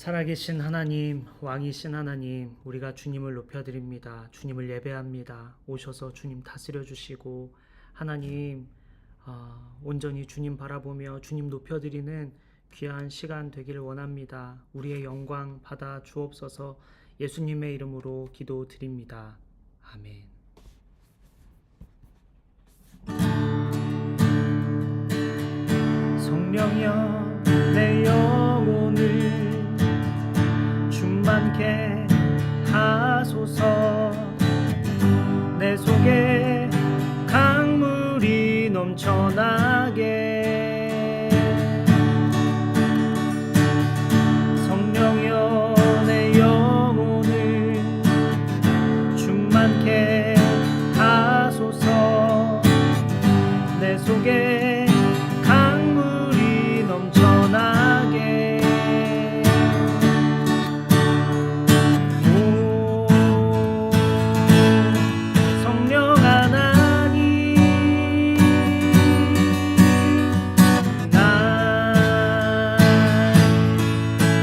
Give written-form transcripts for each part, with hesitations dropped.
살아계신 하나님, 왕이신 하나님, 우리가 주님을 높여드립니다. 주님을 예배합니다. 오셔서 주님 다스려 주시고 하나님 온전히 주님 바라보며 주님 높여드리는 귀한 시간 되기를 원합니다. 우리의 영광 받아 주옵소서. 예수님의 이름으로 기도드립니다. 아멘. 성령여 내 영혼을 충만케 하소서. 내 속에 강물이 넘쳐나게. 성령여 내 영혼을 충만케 하소서. 내 속에 강물이 넘쳐나게.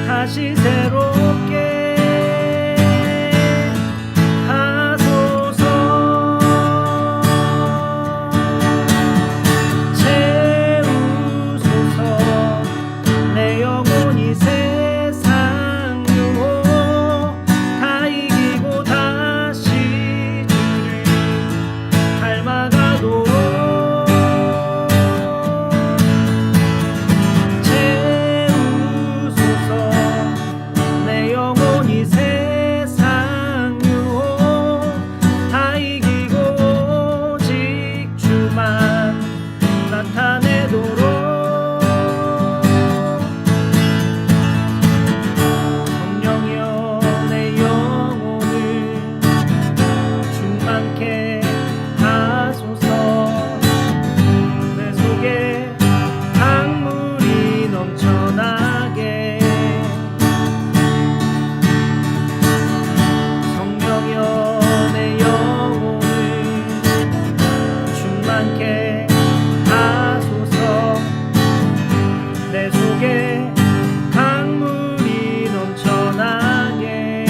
다시 새롭게 하소서. 채우소서. 내 영혼이 세상 유혹 다 이기고 다시 주를 닮아가도록 세상 유혹 다 이기고 오직 주만 나타내도록. 성령이여 내 영혼을 충만케 하소서. 내 속에 강물이 넘쳐나게. 내 영혼을 충만케 하소서. 내 속에 강물이 넘쳐나게.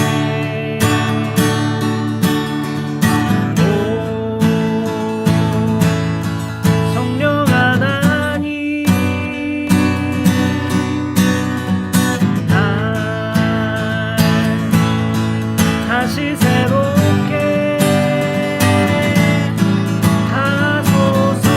오 성령 하나님, 날 다시 새롭게 하소서.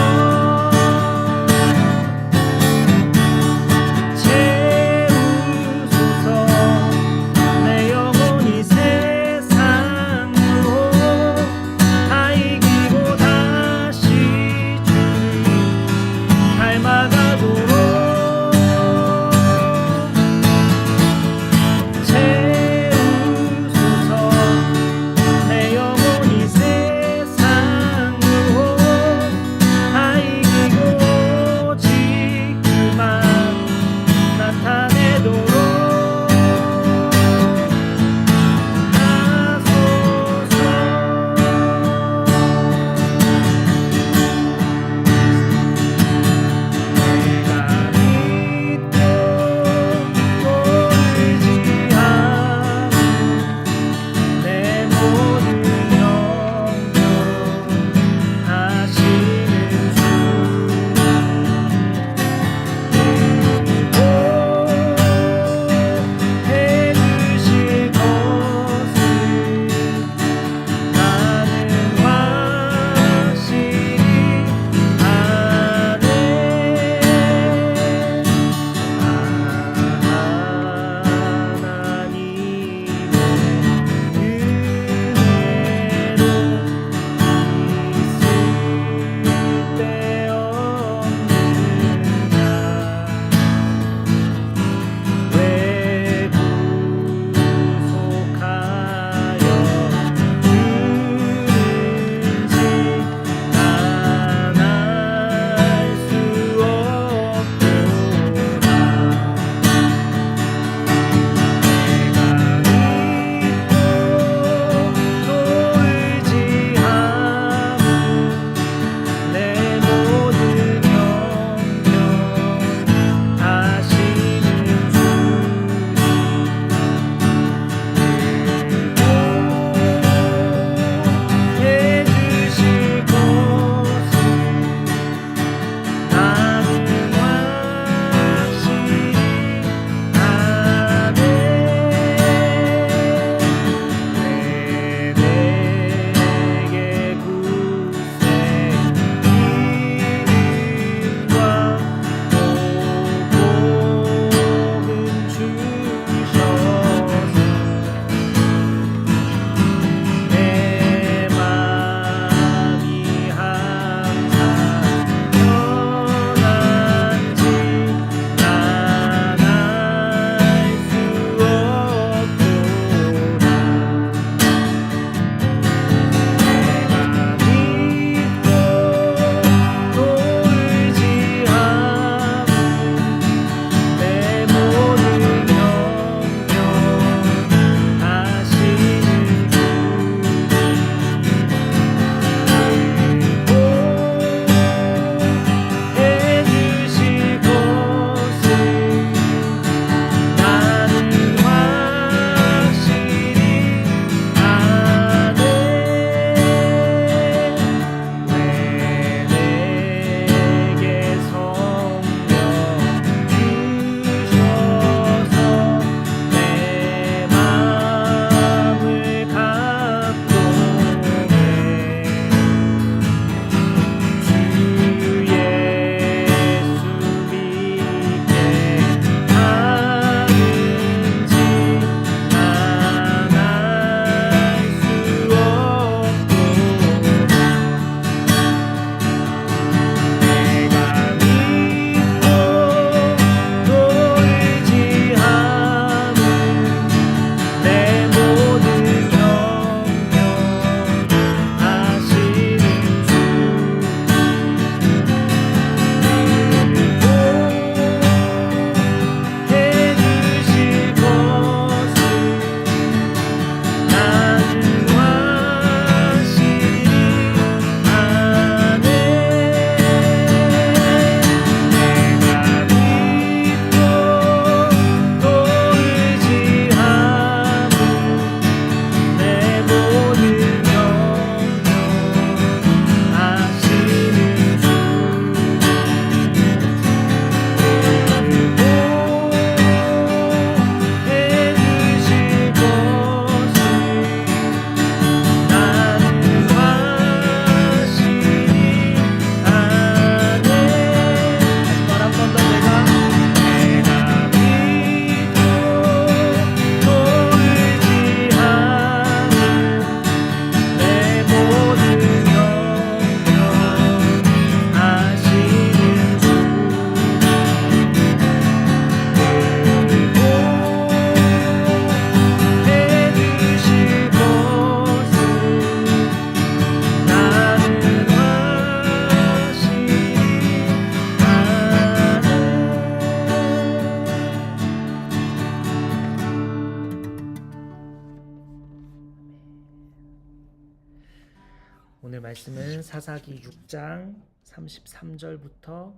말씀은 사사기 6장 33절부터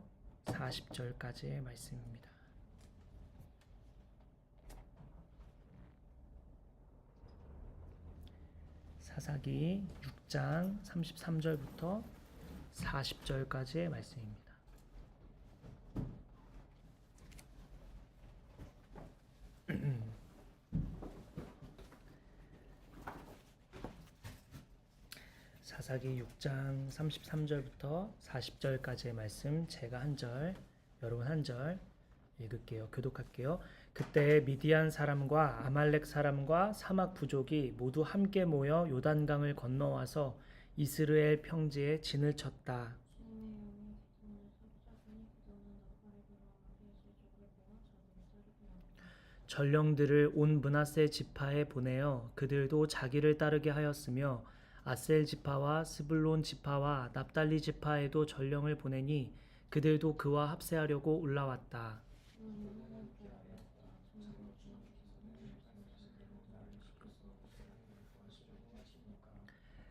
40절까지의 말씀입니다. 사사기 6장 33절부터 40절까지의 말씀입니다. 사사기 6장 33절부터 40절까지의 말씀, 제가 한 절, 여러분 한 절 읽을게요. 교독할게요. 그때 미디안 사람과 아말렉 사람과 사막 부족이 모두 함께 모여 요단강을 건너와서 이스라엘 평지에 진을 쳤다. 전령들을 온 므낫세 지파에 보내어 그들도 자기를 따르게 하였으며 아셀 지파와 스불론 지파와 납달리 지파에도 전령을 보내니 그들도 그와 합세하려고 올라왔다.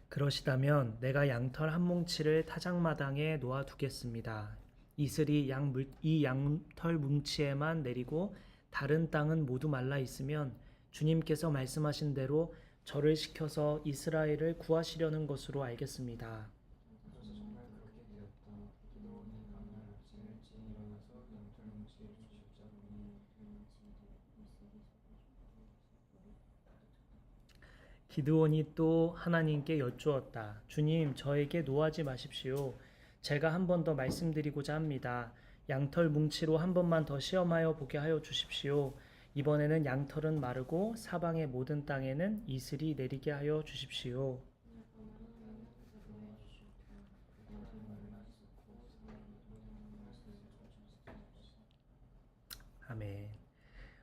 그러시다면 내가 양털 한 뭉치를 타작마당에 놓아두겠습니다. 이슬이 이 양털 뭉치에만 내리고 다른 땅은 모두 말라 있으면 주님께서 말씀하신 대로 저를 시켜서 이스라엘을 구하시려는 것으로 알겠습니다. 기드온이 또 하나님께 여쭈었다. 주님, 저에게 노하지 마십시오. 제가 한 번 더 말씀드리고자 합니다. 양털 뭉치로 한 번만 더 시험하여 보게 하여 주십시오. 이번에는 양털은 마르고 사방의 모든 땅에는 이슬이 내리게 하여 주십시오. 아멘.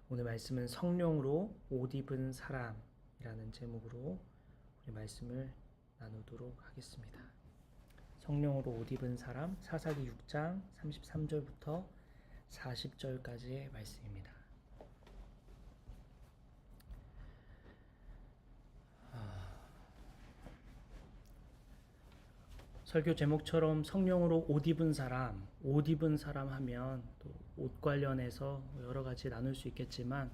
오늘 말씀은 성령으로 옷 입은 사람이라는 제목으로 우리 말씀을 나누도록 하겠습니다. 성령으로 옷 입은 사람, 사사기 6장 33절부터 40절까지의 말씀입니다. 설교 제목처럼 성령으로 옷 입은 사람, 옷 입은 사람 하면 또 옷 관련해서 여러 가지 나눌 수 있겠지만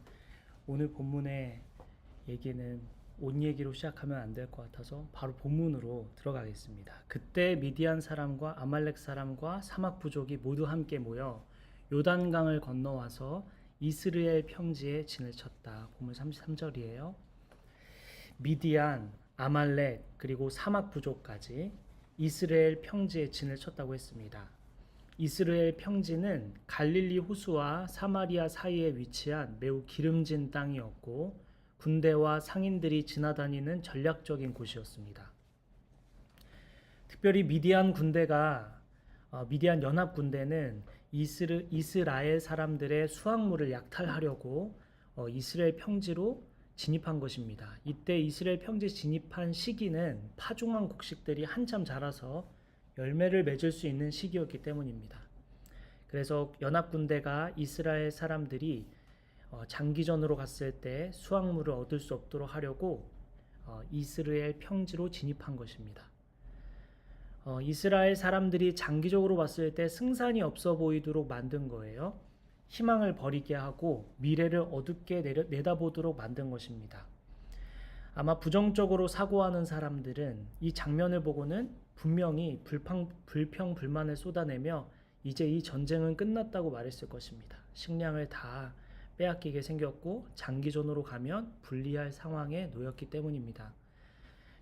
오늘 본문의 얘기는 옷 얘기로 시작하면 안 될 것 같아서 바로 본문으로 들어가겠습니다. 그때 미디안 사람과 아말렉 사람과 사막 부족이 모두 함께 모여 요단강을 건너와서 이스라엘 평지에 진을 쳤다. 본문 33절이에요. 미디안, 아말렉 그리고 사막 부족까지 이스라엘 평지에 진을 쳤다고 했습니다. 이스라엘 평지는 갈릴리 호수와 사마리아 사이에 위치한 매우 기름진 땅이었고 군대와 상인들이 지나다니는 전략적인 곳이었습니다. 특별히 미디안 연합 군대는 이스라엘 사람들의 수확물을 약탈하려고 이스라엘 평지로 진입한 것입니다. 이때 이스라엘 평지에 진입한 시기는 파종한 곡식들이 한참 자라서 열매를 맺을 수 있는 시기였기 때문입니다. 그래서 연합군대가 이스라엘 사람들이 장기전으로 갔을 때 수확물을 얻을 수 없도록 하려고 이스라엘 평지로 진입한 것입니다. 이스라엘 사람들이 장기적으로 봤을 때 승산이 없어 보이도록 만든 거예요. 희망을 버리게 하고 미래를 어둡게 내다보도록 만든 것입니다. 아마 부정적으로 사고하는 사람들은 이 장면을 보고는 분명히 불평불만을 쏟아내며 이제 이 전쟁은 끝났다고 말했을 것입니다. 식량을 다 빼앗기게 생겼고 장기전으로 가면 불리할 상황에 놓였기 때문입니다.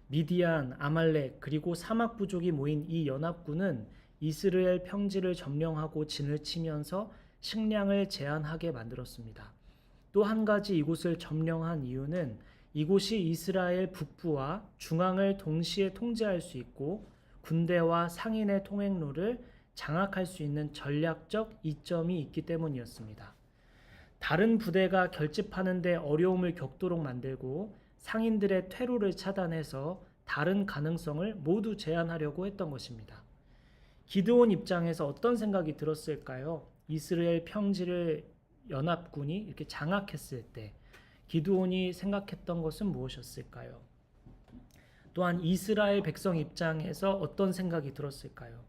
미디안, 아말렉 그리고 사막 부족이 모인 이 연합군은 이스라엘 평지를 점령하고 진을 치면서 식량을 제한하게 만들었습니다. 또 한 가지 이곳을 점령한 이유는 이곳이 이스라엘 북부와 중앙을 동시에 통제할 수 있고 군대와 상인의 통행로를 장악할 수 있는 전략적 이점이 있기 때문이었습니다. 다른 부대가 결집하는 데 어려움을 겪도록 만들고 상인들의 퇴로를 차단해서 다른 가능성을 모두 제한하려고 했던 것입니다. 기드온 입장에서 어떤 생각이 들었을까요? 이스라엘 평지를 연합군이 이렇게 장악했을 때 기드온이 생각했던 것은 무엇이었을까요? 또한 이스라엘 백성 입장에서 어떤 생각이 들었을까요?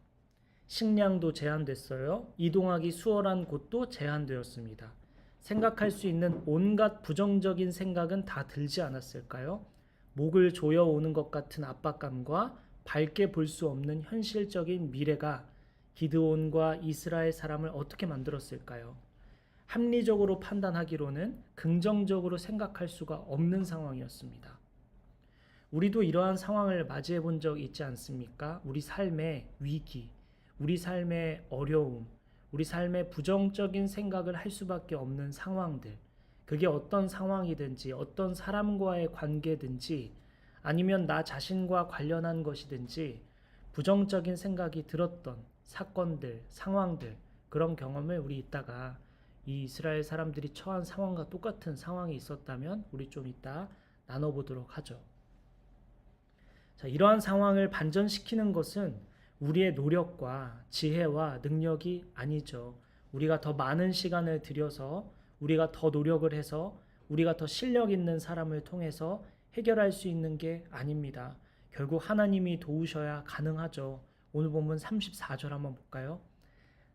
식량도 제한됐어요. 이동하기 수월한 곳도 제한되었습니다. 생각할 수 있는 온갖 부정적인 생각은 다 들지 않았을까요? 목을 조여오는 것 같은 압박감과 밝게 볼 수 없는 현실적인 미래가 기드온과 이스라엘 사람을 어떻게 만들었을까요? 합리적으로 판단하기로는 긍정적으로 생각할 수가 없는 상황이었습니다. 우리도 이러한 상황을 맞이해 본 적 있지 않습니까? 우리 삶의 위기, 우리 삶의 어려움, 우리 삶의 부정적인 생각을 할 수밖에 없는 상황들, 그게 어떤 상황이든지 어떤 사람과의 관계든지 아니면 나 자신과 관련한 것이든지 부정적인 생각이 들었던 사건들, 상황들, 그런 경험을 우리 이따가 이 이스라엘 사람들이 처한 상황과 똑같은 상황이 있었다면 우리 좀 이따 나눠보도록 하죠. 자, 이러한 상황을 반전시키는 것은 우리의 노력과 지혜와 능력이 아니죠. 우리가 더 많은 시간을 들여서 우리가 더 노력을 해서 우리가 더 실력 있는 사람을 통해서 해결할 수 있는 게 아닙니다. 결국 하나님이 도우셔야 가능하죠. 오늘 본문 34절 한번 볼까요?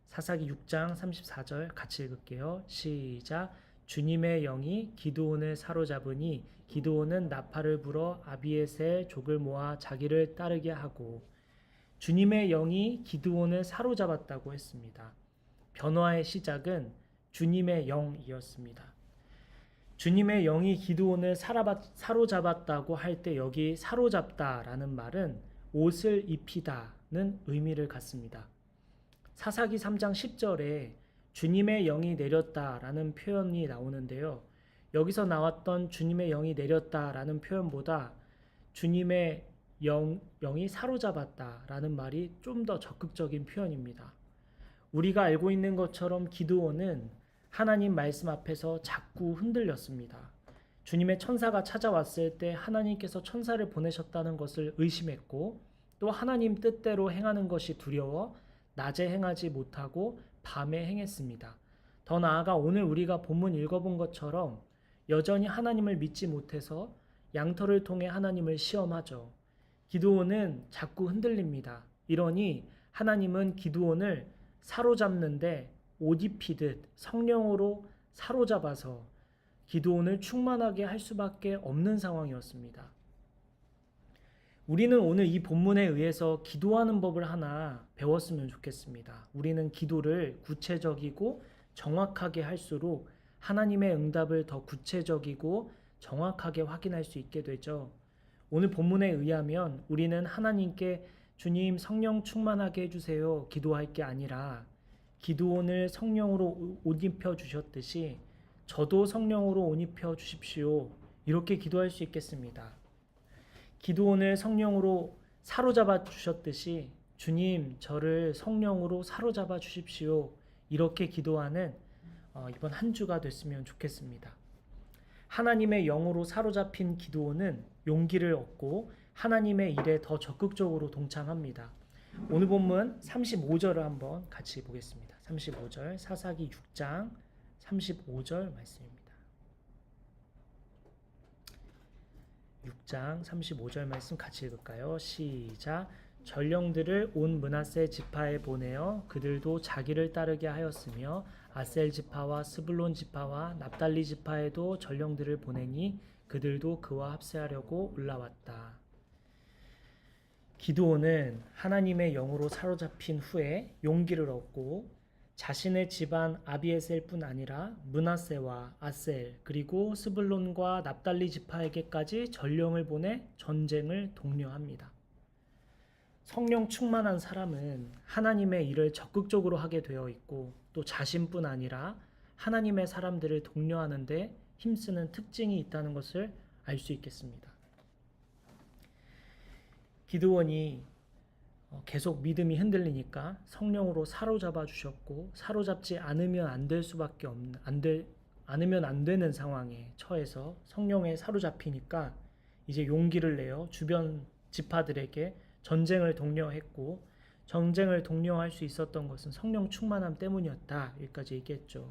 사사기 6장 34절 같이 읽을게요. 시작. 주님의 영이 기드온을 사로잡으니 기드온은 나팔을 불어 아비에셀 족을 모아 자기를 따르게 하고, 주님의 영이 기드온을 사로잡았다고 했습니다. 변화의 시작은 주님의 영이었습니다. 주님의 영이 기드온을 사로잡았다고 할 때 여기 사로잡다라는 말은 옷을 입히다는 의미를 갖습니다. 사사기 3장 10절에 주님의 영이 내렸다라는 표현이 나오는데요. 여기서 나왔던 주님의 영이 내렸다라는 표현보다 주님의 영이 사로잡았다라는 말이 좀 더 적극적인 표현입니다. 우리가 알고 있는 것처럼 기드온은 하나님 말씀 앞에서 자꾸 흔들렸습니다. 주님의 천사가 찾아왔을 때 하나님께서 천사를 보내셨다는 것을 의심했고, 또 하나님 뜻대로 행하는 것이 두려워 낮에 행하지 못하고 밤에 행했습니다. 더 나아가 오늘 우리가 본문 읽어본 것처럼 여전히 하나님을 믿지 못해서 양털을 통해 하나님을 시험하죠. 기드온은 자꾸 흔들립니다. 이러니 하나님은 기드온을 사로잡는데 옷 입히듯 성령으로 사로잡아서 기드온을 충만하게 할 수밖에 없는 상황이었습니다. 우리는 오늘 이 본문에 의해서 기도하는 법을 하나 배웠으면 좋겠습니다. 우리는 기도를 구체적이고 정확하게 할수록 하나님의 응답을 더 구체적이고 정확하게 확인할 수 있게 되죠. 오늘 본문에 의하면 우리는 하나님께 주님 성령 충만하게 해주세요 기도할 게 아니라 기드온을 성령으로 옷 입혀 주셨듯이 저도 성령으로 옷 입혀 주십시오, 이렇게 기도할 수 있겠습니다. 기드온을 성령으로 사로잡아 주셨듯이 주님 저를 성령으로 사로잡아 주십시오, 이렇게 기도하는 이번 한 주가 됐으면 좋겠습니다. 하나님의 영으로 사로잡힌 기드온은 용기를 얻고 하나님의 일에 더 적극적으로 동참합니다. 오늘 본문 35절을 한번 같이 보겠습니다. 35절, 사사기 6장 35절 말씀입니다. 6장 35절 말씀 같이 읽을까요? 시작. 전령들을 온 므낫세 지파에 보내어 그들도 자기를 따르게 하였으며 아셀 지파와 스불론 지파와 납달리 지파에도 전령들을 보내니 그들도 그와 합세하려고 올라왔다. 기드온은 하나님의 영으로 사로잡힌 후에 용기를 얻고 자신의 집안 아비에셀뿐 아니라 므낫세와 아셀 그리고 스불론과 납달리 지파에게까지 전령을 보내 전쟁을 독려합니다. 성령 충만한 사람은 하나님의 일을 적극적으로 하게 되어 있고 또 자신뿐 아니라 하나님의 사람들을 독려하는 데 힘쓰는 특징이 있다는 것을 알 수 있겠습니다. 기드온이 계속 믿음이 흔들리니까 성령으로 사로잡아 주셨고 사로잡지 않으면 안 될 수밖에 없는 않으면 안 되는 상황에 처해서 성령에 사로잡히니까 이제 용기를 내어 주변 지파들에게 전쟁을 독려했고, 전쟁을 독려할 수 있었던 것은 성령 충만함 때문이었다, 여기까지 얘기했죠.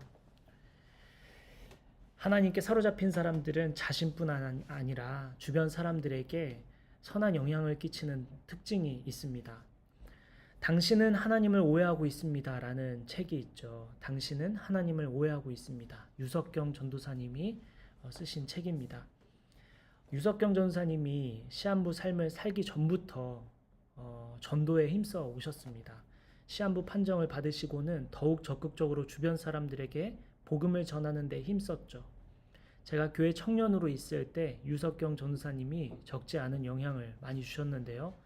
하나님께 사로잡힌 사람들은 자신뿐 아니라 주변 사람들에게 선한 영향을 끼치는 특징이 있습니다. 당신은 하나님을 오해하고 있습니다. 라는 책이 있죠. 당신은 하나님을 오해하고 있습니다. 유석경 전도사님이 쓰신 책입니다. 유석경 전도사님이 시한부 삶을 살기 전부터 전도에 힘써 오셨습니다. 시한부 판정을 받으시고는 더욱 적극적으로 주변 사람들에게 복음을 전하는 데 힘썼죠. 제가 교회 청년으로 있을 때 유석경 전도사님이 적지 않은 영향을 많이 주셨는데요.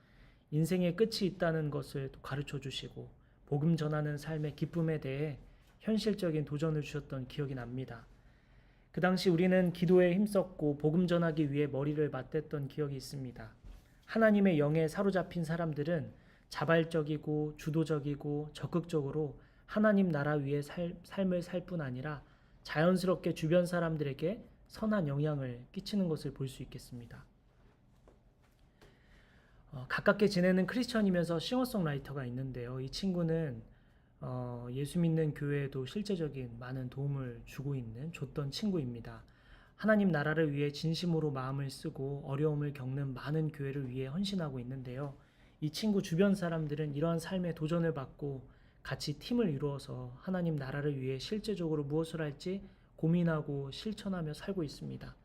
인생의 끝이 있다는 것을 가르쳐 주시고 복음 전하는 삶의 기쁨에 대해 현실적인 도전을 주셨던 기억이 납니다. 그 당시 우리는 기도에 힘썼고 복음 전하기 위해 머리를 맞댔던 기억이 있습니다. 하나님의 영에 사로잡힌 사람들은 자발적이고 주도적이고 적극적으로 하나님 나라 위에 삶을 살 뿐 아니라 자연스럽게 주변 사람들에게 선한 영향을 끼치는 것을 볼 수 있겠습니다. 가깝게 지내는 크리스천이면서 싱어송라이터가 있는데요. 이 친구는 예수 믿는 교회에도 실제적인 많은 도움을 줬던 친구입니다. 하나님 나라를 위해 진심으로 마음을 쓰고 어려움을 겪는 많은 교회를 위해 헌신하고 있는데요. 이 친구 주변 사람들은 이러한 삶에 도전을 받고 같이 팀을 이루어서 하나님 나라를 위해 실제적으로 무엇을 할지 고민하고 실천하며 살고 있습니다.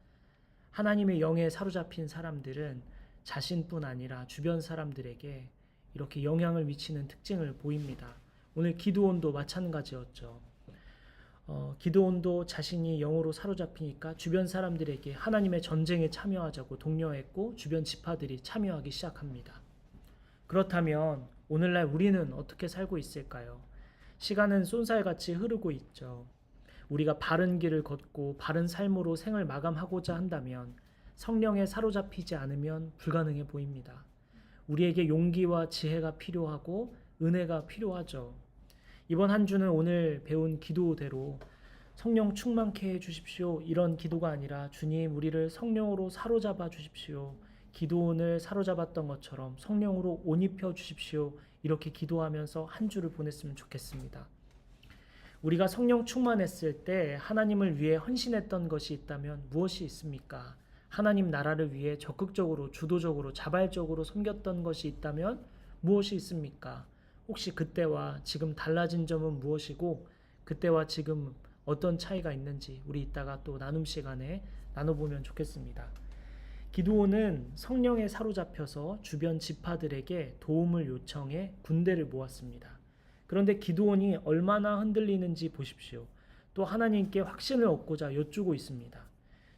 하나님의 영에 사로잡힌 사람들은 자신뿐 아니라 주변 사람들에게 이렇게 영향을 미치는 특징을 보입니다. 오늘 기드온도 마찬가지였죠. 기드온도 자신이 영으로 사로잡히니까 주변 사람들에게 하나님의 전쟁에 참여하자고 독려했고 주변 지파들이 참여하기 시작합니다. 그렇다면 오늘날 우리는 어떻게 살고 있을까요? 시간은 쏜살같이 흐르고 있죠. 우리가 바른 길을 걷고 바른 삶으로 생을 마감하고자 한다면 성령에 사로잡히지 않으면 불가능해 보입니다. 우리에게 용기와 지혜가 필요하고 은혜가 필요하죠. 이번 한 주는 오늘 배운 기도대로 성령 충만케 해 주십시오. 이런 기도가 아니라 주님 우리를 성령으로 사로잡아 주십시오. 기도원을 사로잡았던 것처럼 성령으로 옷 입혀 주십시오. 이렇게 기도하면서 한 주를 보냈으면 좋겠습니다. 우리가 성령 충만했을 때 하나님을 위해 헌신했던 것이 있다면 무엇이 있습니까? 하나님 나라를 위해 적극적으로 주도적으로 자발적으로 섬겼던 것이 있다면 무엇이 있습니까? 혹시 그때와 지금 달라진 점은 무엇이고 그때와 지금 어떤 차이가 있는지 우리 이따가 또 나눔 시간에 나눠보면 좋겠습니다. 기드온은 성령에 사로잡혀서 주변 지파들에게 도움을 요청해 군대를 모았습니다. 그런데 기드온이 얼마나 흔들리는지 보십시오. 또 하나님께 확신을 얻고자 여쭈고 있습니다.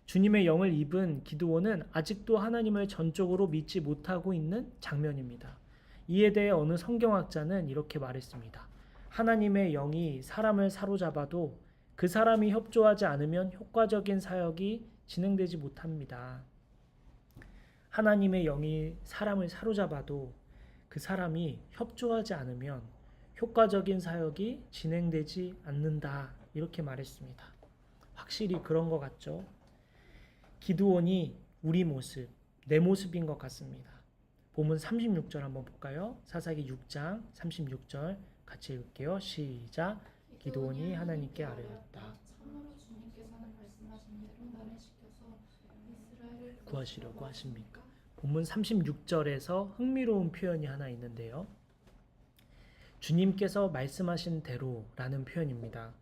주님의 영을 입은 기드온은 아직도 하나님을 전적으로 믿지 못하고 있는 장면입니다. 이에 대해 어느 성경학자는 이렇게 말했습니다. 하나님의 영이 사람을 사로잡아도 그 사람이 협조하지 않으면 효과적인 사역이 진행되지 못합니다. 하나님의 영이 사람을 사로잡아도 그 사람이 협조하지 않으면 효과적인 사역이 진행되지 않는다. 이렇게 말했습니다. 확실히 그런 것 같죠? 기드온이 우리 모습, 내 모습인 것 같습니다. 본문 36절 한번 볼까요? 사사기 6장 36절 같이 읽을게요. 시작. 기드온이 하나님께 아뢰었다. 참으로 주님께서는 말씀하신 대로 나를 시켜서 이스라엘을 구하시려고 하십니까? 본문 36절에서 흥미로운 표현이 하나 있는데요. 주님께서 말씀하신 대로라는 표현입니다.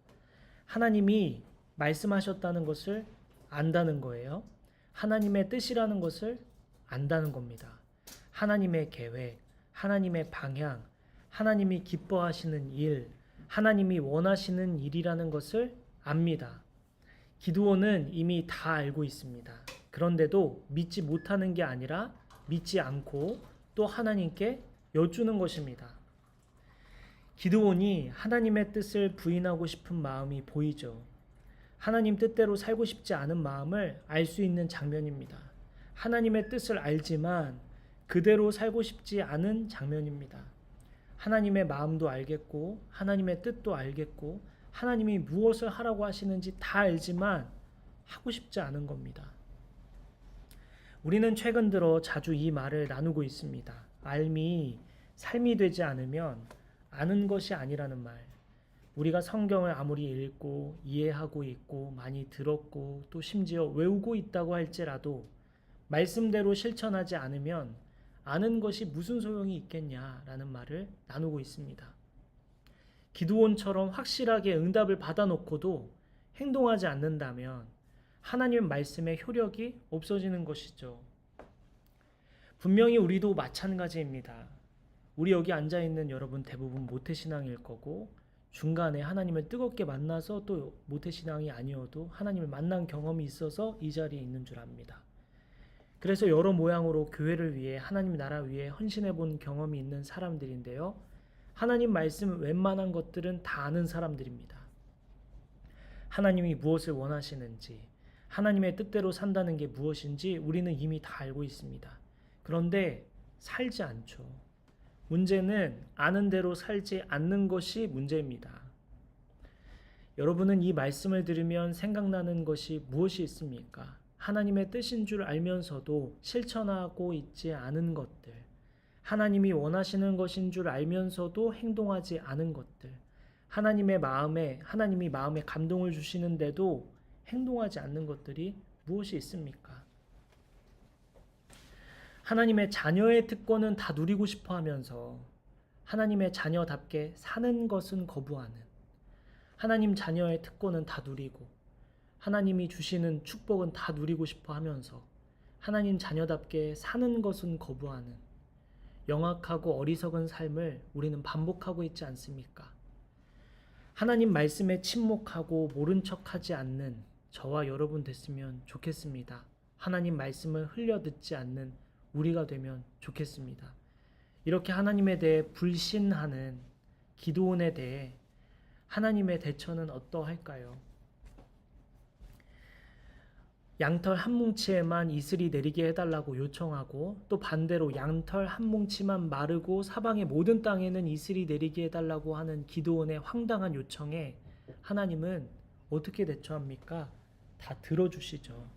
하나님이 말씀하셨다는 것을 안다는 거예요. 하나님의 뜻이라는 것을 안다는 겁니다. 하나님의 계획, 하나님의 방향, 하나님이 기뻐하시는 일, 하나님이 원하시는 일이라는 것을 압니다. 기드온은 이미 다 알고 있습니다. 그런데도 믿지 못하는 게 아니라 믿지 않고 또 하나님께 여쭈는 것입니다. 기드온이 하나님의 뜻을 부인하고 싶은 마음이 보이죠. 하나님 뜻대로 살고 싶지 않은 마음을 알 수 있는 장면입니다. 하나님의 뜻을 알지만 그대로 살고 싶지 않은 장면입니다. 하나님의 마음도 알겠고 하나님의 뜻도 알겠고 하나님이 무엇을 하라고 하시는지 다 알지만 하고 싶지 않은 겁니다. 우리는 최근 들어 자주 이 말을 나누고 있습니다. 알미 삶이 되지 않으면 아는 것이 아니라는 말. 우리가 성경을 아무리 읽고 이해하고 있고 많이 들었고 또 심지어 외우고 있다고 할지라도 말씀대로 실천하지 않으면 아는 것이 무슨 소용이 있겠냐라는 말을 나누고 있습니다. 기드온처럼 확실하게 응답을 받아놓고도 행동하지 않는다면 하나님 말씀의 효력이 없어지는 것이죠. 분명히 우리도 마찬가지입니다. 우리 여기 앉아있는 여러분 대부분 모태신앙일 거고, 중간에 하나님을 뜨겁게 만나서 또 모태신앙이 아니어도 하나님을 만난 경험이 있어서 이 자리에 있는 줄 압니다. 그래서 여러 모양으로 교회를 위해, 하나님 나라 위해 헌신해 본 경험이 있는 사람들인데요. 하나님 말씀 웬만한 것들은 다 아는 사람들입니다. 하나님이 무엇을 원하시는지, 하나님의 뜻대로 산다는 게 무엇인지 우리는 이미 다 알고 있습니다. 그런데 살지 않죠. 문제는 아는 대로 살지 않는 것이 문제입니다. 여러분은 이 말씀을 들으면 생각나는 것이 무엇이 있습니까? 하나님의 뜻인 줄 알면서도 실천하고 있지 않은 것들, 하나님이 원하시는 것인 줄 알면서도 행동하지 않은 것들, 하나님이 마음에 감동을 주시는데도 행동하지 않는 것들이 무엇이 있습니까? 하나님의 자녀의 특권은 다 누리고 싶어 하면서 하나님의 자녀답게 사는 것은 거부하는, 하나님 자녀의 특권은 다 누리고 하나님이 주시는 축복은 다 누리고 싶어 하면서 하나님 자녀답게 사는 것은 거부하는 영악하고 어리석은 삶을 우리는 반복하고 있지 않습니까? 하나님 말씀에 침묵하고 모른 척하지 않는 저와 여러분 됐으면 좋겠습니다. 하나님 말씀을 흘려 듣지 않는 우리가 되면 좋겠습니다. 이렇게 하나님에 대해 불신하는 기드온에 대해 하나님의 대처는 어떠할까요? 양털 한 뭉치에만 이슬이 내리게 해달라고 요청하고, 또 반대로 양털 한 뭉치만 마르고 사방의 모든 땅에는 이슬이 내리게 해달라고 하는 기드온의 황당한 요청에 하나님은 어떻게 대처합니까? 다 들어주시죠.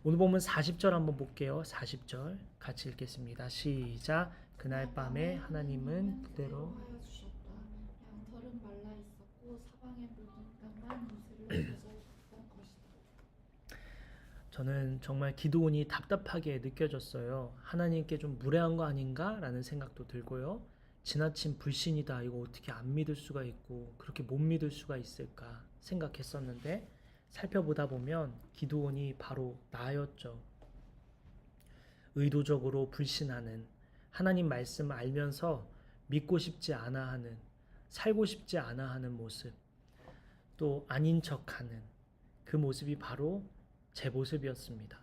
오늘 보면 40절 한번 볼게요. 40절 같이 읽겠습니다. 시작. 그날 밤에 하나님은 그대로 하여 주셨다. 양털은 말라 있었고 사방의 모든 땅만 이슬을 젖었던 것이다. 저는 정말 기드온이 답답하게 느껴졌어요. 하나님께 좀 무례한 거 아닌가? 라는 생각도 들고요. 지나친 불신이다. 이거 어떻게 안 믿을 수가 있고 그렇게 못 믿을 수가 있을까 생각했었는데, 살펴보다 보면 기드온이 바로 나였죠. 의도적으로 불신하는, 하나님 말씀을 알면서 믿고 싶지 않아 하는, 살고 싶지 않아 하는 모습, 또 아닌 척하는 그 모습이 바로 제 모습이었습니다.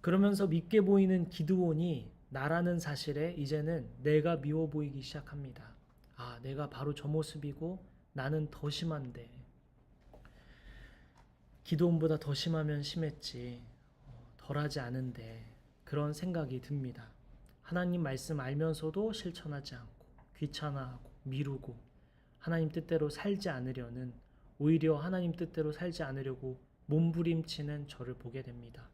그러면서 믿게 보이는 기드온이 나라는 사실에 이제는 내가 미워 보이기 시작합니다. 아, 내가 바로 저 모습이고 나는 더 심한데, 기드온보다 더 심하면 심했지, 덜하지 않은데, 그런 생각이 듭니다. 하나님 말씀 알면서도 실천하지 않고 귀찮아하고 미루고 하나님 뜻대로 살지 않으려는, 오히려 하나님 뜻대로 살지 않으려고 몸부림치는 저를 보게 됩니다.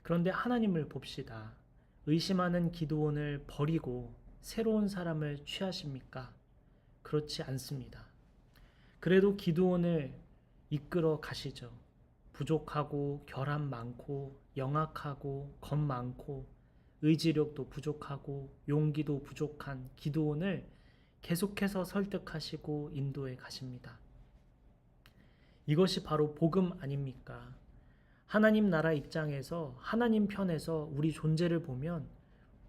그런데 하나님을 봅시다. 의심하는 기드온을 버리고 새로운 사람을 취하십니까? 그렇지 않습니다. 그래도 기드온을 이끌어 가시죠. 부족하고 결함 많고 영악하고 겁 많고 의지력도 부족하고 용기도 부족한 기드온을 계속해서 설득하시고 인도해 가십니다. 이것이 바로 복음 아닙니까? 하나님 나라 입장에서, 하나님 편에서 우리 존재를 보면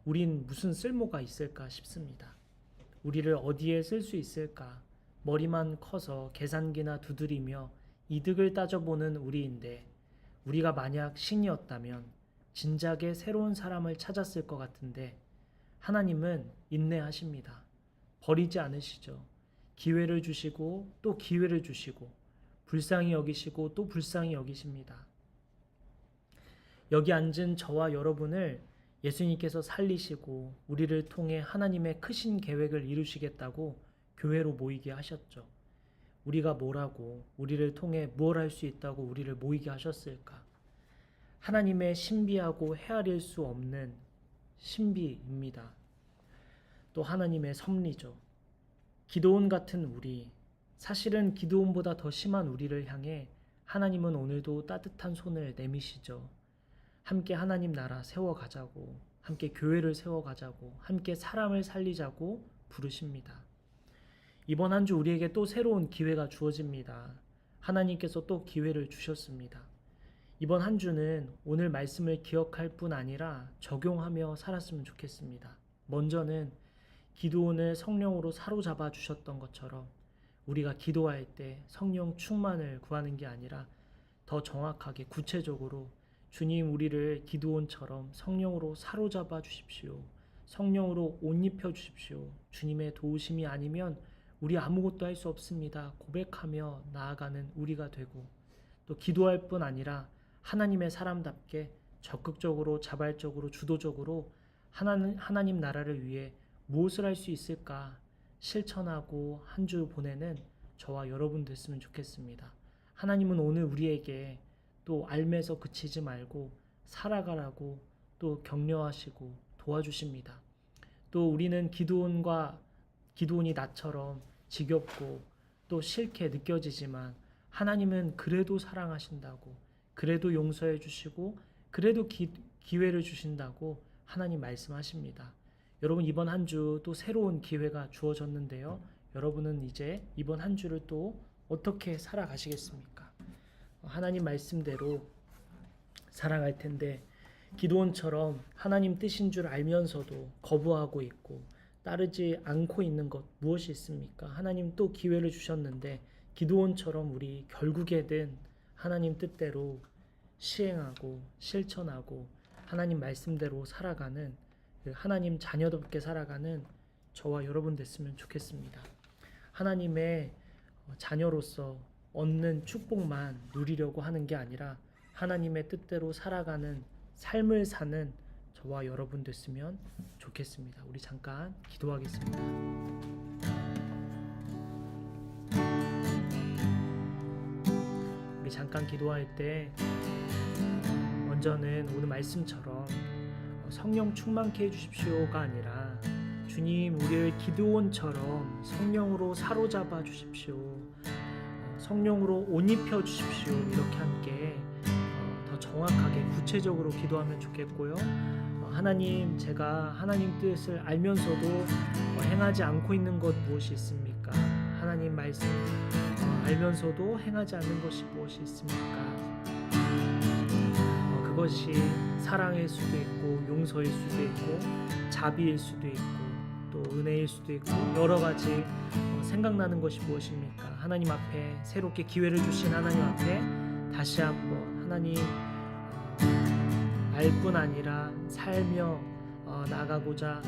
우린 무슨 쓸모가 있을까 싶습니다. 우리를 어디에 쓸 수 있을까? 머리만 커서 계산기나 두드리며 이득을 따져보는 우리인데, 우리가 만약 신이었다면 진작에 새로운 사람을 찾았을 것 같은데, 하나님은 인내하십니다. 버리지 않으시죠. 기회를 주시고 또 기회를 주시고, 불쌍히 여기시고 또 불쌍히 여기십니다. 여기 앉은 저와 여러분을 예수님께서 살리시고 우리를 통해 하나님의 크신 계획을 이루시겠다고 교회로 모이게 하셨죠. 우리가 뭐라고, 우리를 통해 무엇 할 수 있다고 우리를 모이게 하셨을까? 하나님의 신비하고 헤아릴 수 없는 신비입니다. 또 하나님의 섭리죠. 기드온 같은 우리, 사실은 기드온보다 더 심한 우리를 향해 하나님은 오늘도 따뜻한 손을 내미시죠. 함께 하나님 나라 세워가자고, 함께 교회를 세워가자고, 함께 사람을 살리자고 부르십니다. 이번 한 주 우리에게 또 새로운 기회가 주어집니다. 하나님께서 또 기회를 주셨습니다. 이번 한 주는 오늘 말씀을 기억할 뿐 아니라 적용하며 살았으면 좋겠습니다. 먼저는 기도원을 성령으로 사로잡아 주셨던 것처럼 우리가 기도할 때 성령 충만을 구하는 게 아니라 더 정확하게 구체적으로 주님, 우리를 기도원처럼 성령으로 사로잡아 주십시오. 성령으로 옷 입혀 주십시오. 주님의 도우심이 아니면 우리 아무것도 할 수 없습니다. 고백하며 나아가는 우리가 되고, 또 기도할 뿐 아니라 하나님의 사람답게 적극적으로, 자발적으로, 주도적으로 하나님 나라를 위해 무엇을 할 수 있을까 실천하고 한 주 보내는 저와 여러분 됐으면 좋겠습니다. 하나님은 오늘 우리에게 또 알면서 그치지 말고 살아가라고 또 격려하시고 도와주십니다. 또 우리는 기도원이 나처럼 지겹고 또 싫게 느껴지지만 하나님은 그래도 사랑하신다고, 그래도 용서해 주시고, 그래도 기회를 주신다고 하나님 말씀하십니다. 여러분, 이번 한 주 또 새로운 기회가 주어졌는데요. 여러분은 이제 이번 한 주를 또 어떻게 살아가시겠습니까? 하나님 말씀대로 살아갈 텐데, 기도원처럼 하나님 뜻인 줄 알면서도 거부하고 있고 따르지 않고 있는 것 무엇이 있습니까? 하나님 또 기회를 주셨는데 기도원처럼 우리 결국에는 하나님 뜻대로 시행하고 실천하고 하나님 말씀대로 살아가는, 하나님 자녀답게 살아가는 저와 여러분 됐으면 좋겠습니다. 하나님의 자녀로서 얻는 축복만 누리려고 하는 게 아니라 하나님의 뜻대로 살아가는 삶을 사는 저와 여러분 됐으면 좋겠습니다. 우리 잠깐 기도하겠습니다. 우리 잠깐 기도할 때 먼저는 오늘 말씀처럼 성령 충만케 해주십시오가 아니라 주님, 우리를 기도원처럼 성령으로 사로잡아 주십시오. 성령으로 옷 입혀 주십시오. 이렇게 함께 더 정확하게 구체적으로 기도하면 좋겠고요. 하나님, 제가 하나님 뜻을 알면서도 행하지 않고 있는 것 무엇이 있습니까? 하나님 말씀 알면서도 행하지 않는 것이 무엇이 있습니까? 그것이 사랑일 수도 있고 용서일 수도 있고 자비일 수도 있고 또 은혜일 수도 있고 여러 가지 생각나는 것이 무엇입니까? 하나님 앞에 새롭게 기회를 주신 하나님 앞에 다시 한번 하나님 알 뿐 아니라 살며 나가고자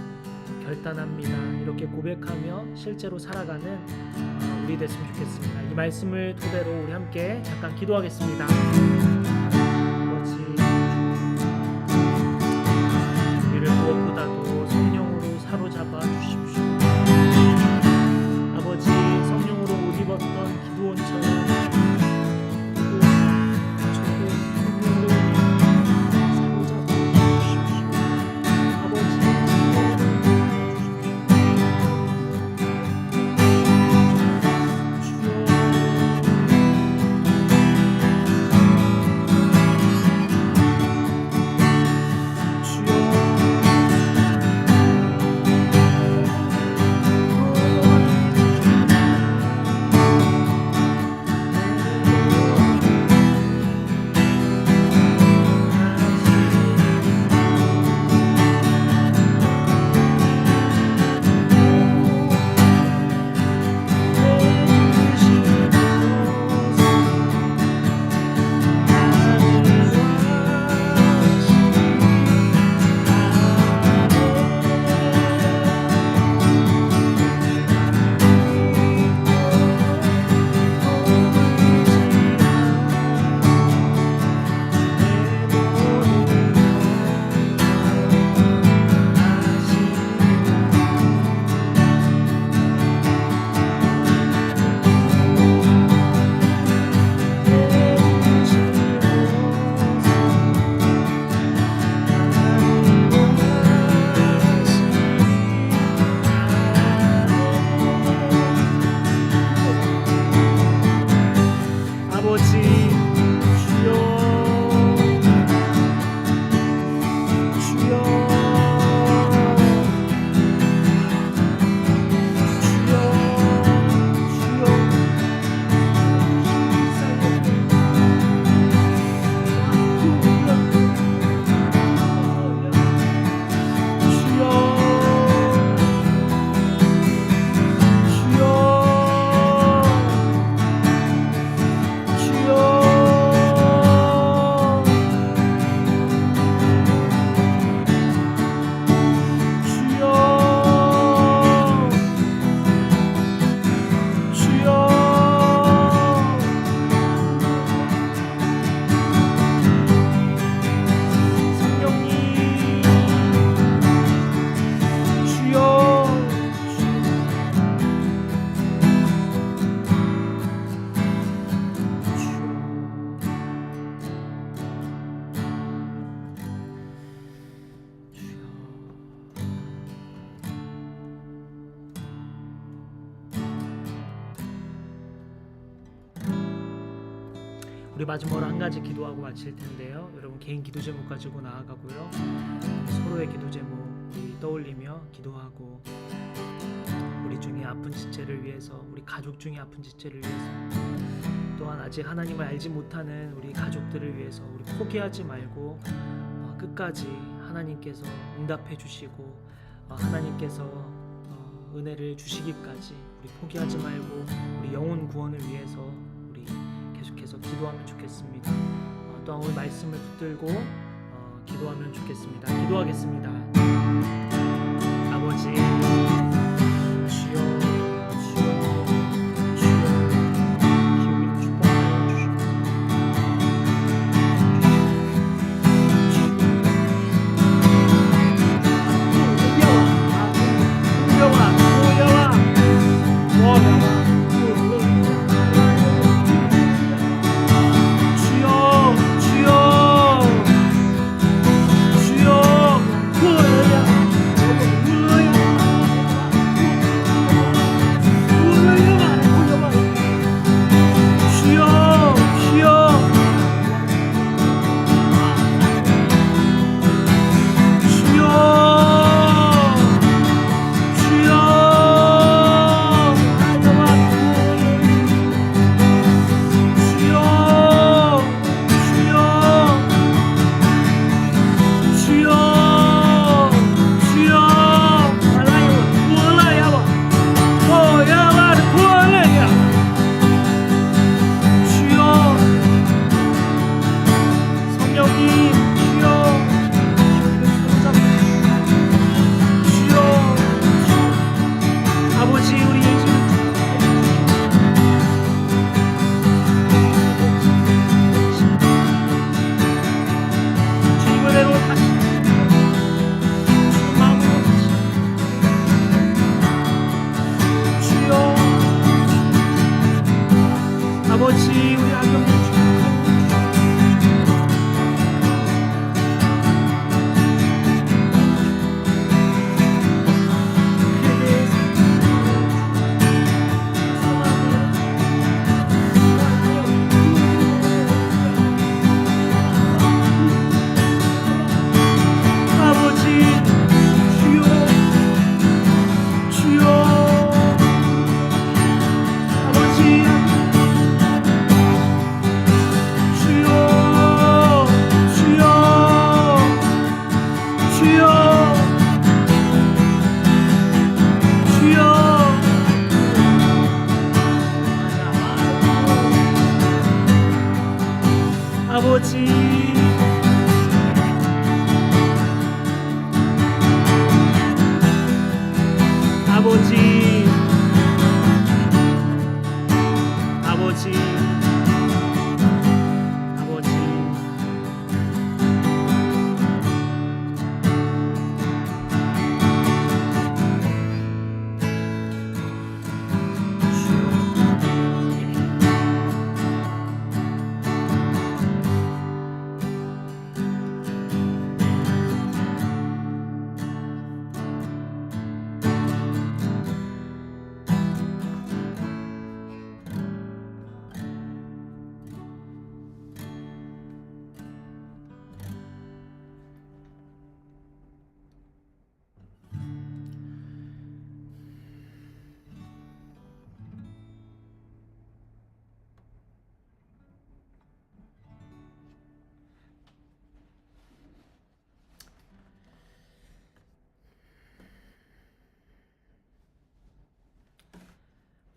결단합니다. 이렇게 고백하며 실제로 살아가는 우리 됐으면 좋겠습니다. 이 말씀을 토대로 우리 함께 잠깐 기도하겠습니다. 아버지, 우리를 무엇보다도 성령으로 사로잡아 주십시오. 아버지, 성령으로 옷 입었던 기도원처럼 우리 마지막으로 한 가지 기도하고 마칠 텐데요. 여러분 개인 기도 제목 가지고 나아가고요. 서로의 기도 제목 우리 떠올리며 기도하고 우리 중에 아픈 지체를 위해서, 우리 가족 중에 아픈 지체를 위해서, 또한 아직 하나님을 알지 못하는 우리 가족들을 위해서 우리 포기하지 말고 끝까지 하나님께서 응답해 주시고 하나님께서 은혜를 주시기까지 우리 포기하지 말고 우리 영혼 구원을 위해서 우리 계속해서 기도하면 좋겠습니다. 또한 오늘 말씀을 붙들고 기도하면 좋겠습니다. 기도하겠습니다. 아버지 주여 주여 주여 기업이를 축복하여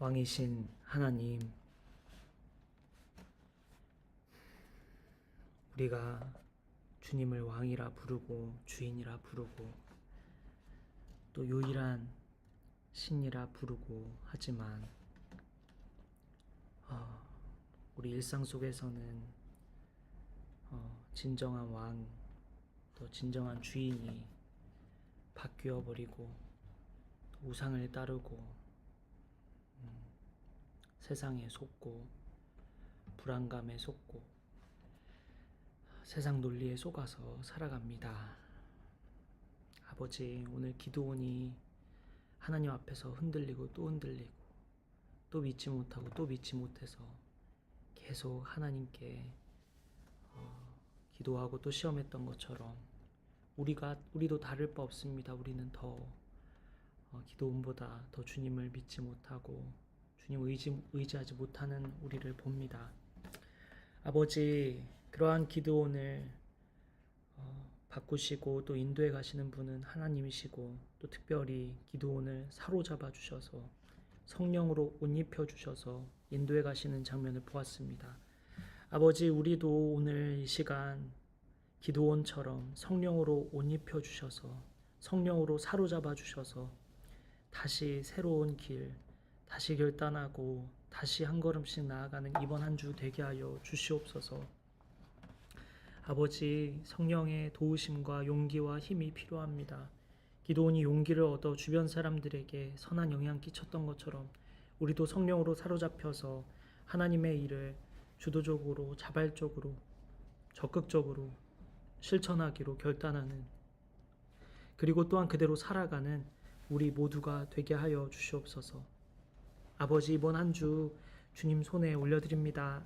왕이신 하나님, 우리가 주님을 왕이라 부르고 주인이라 부르고 또 유일한 신이라 부르고 하지만 우리 일상 속에서는 진정한 왕, 또 진정한 주인이 바뀌어 버리고 우상을 따르고 세상에 속고 불안감에 속고 세상 논리에 속아서 살아갑니다. 아버지, 오늘 기도원이 하나님 앞에서 흔들리고 또 흔들리고 또 믿지 못하고 또 믿지 못해서 계속 하나님께 기도하고 또 시험했던 것처럼 우리도 다를 바 없습니다. 우리는 더 기도원보다 더 주님을 믿지 못하고 주님 의지하지 못하는 우리를 봅니다. 아버지, 그러한 기도원을 바꾸시고 또 인도해 가시는 분은 하나님이시고 또 특별히 기도원을 사로잡아 주셔서 성령으로 옷 입혀 주셔서 인도해 가시는 장면을 보았습니다. 아버지, 우리도 오늘 이 시간 기도원처럼 성령으로 옷 입혀 주셔서 성령으로 사로잡아 주셔서 다시 새로운 길, 다시 결단하고 다시 한 걸음씩 나아가는 이번 한 주 되게 하여 주시옵소서. 아버지, 성령의 도우심과 용기와 힘이 필요합니다. 기도원이 용기를 얻어 주변 사람들에게 선한 영향 끼쳤던 것처럼 우리도 성령으로 사로잡혀서 하나님의 일을 주도적으로, 자발적으로, 적극적으로 실천하기로 결단하는, 그리고 또한 그대로 살아가는 우리 모두가 되게 하여 주시옵소서. 아버지, 이번 한 주 주님 손에 올려드립니다.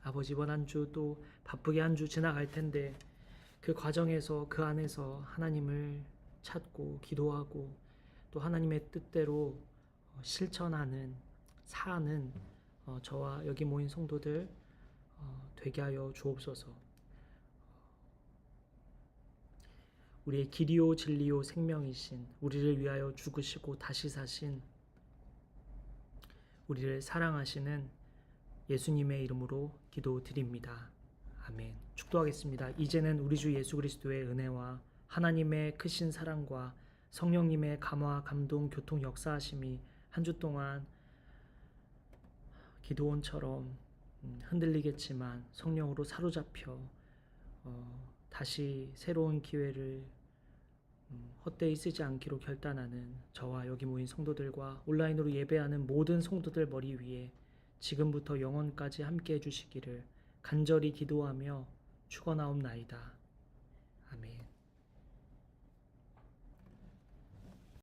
아버지, 이번 한 주 또 바쁘게 한 주 지나갈 텐데 그 과정에서 그 안에서 하나님을 찾고 기도하고 또 하나님의 뜻대로 실천하는, 사는 저와 여기 모인 성도들 되게 하여 주옵소서. 우리의 길이요 진리요 생명이신, 우리를 위하여 죽으시고 다시 사신, 우리를 사랑하시는 예수님의 이름으로 기도드립니다. 아멘. 축도하겠습니다. 이제는 우리 주 예수 그리스도의 은혜와 하나님의 크신 사랑과 성령님의 감화, 감동, 교통, 역사하심이 한 주 동안 기도원처럼 흔들리겠지만 성령으로 사로잡혀 다시 새로운 기회를 헛되이 쓰지 않기로 결단하는 저와 여기 모인 성도들과 온라인으로 예배하는 모든 성도들 머리 위에 지금부터 영원까지 함께 해주시기를 간절히 기도하며 축원하옵나이다.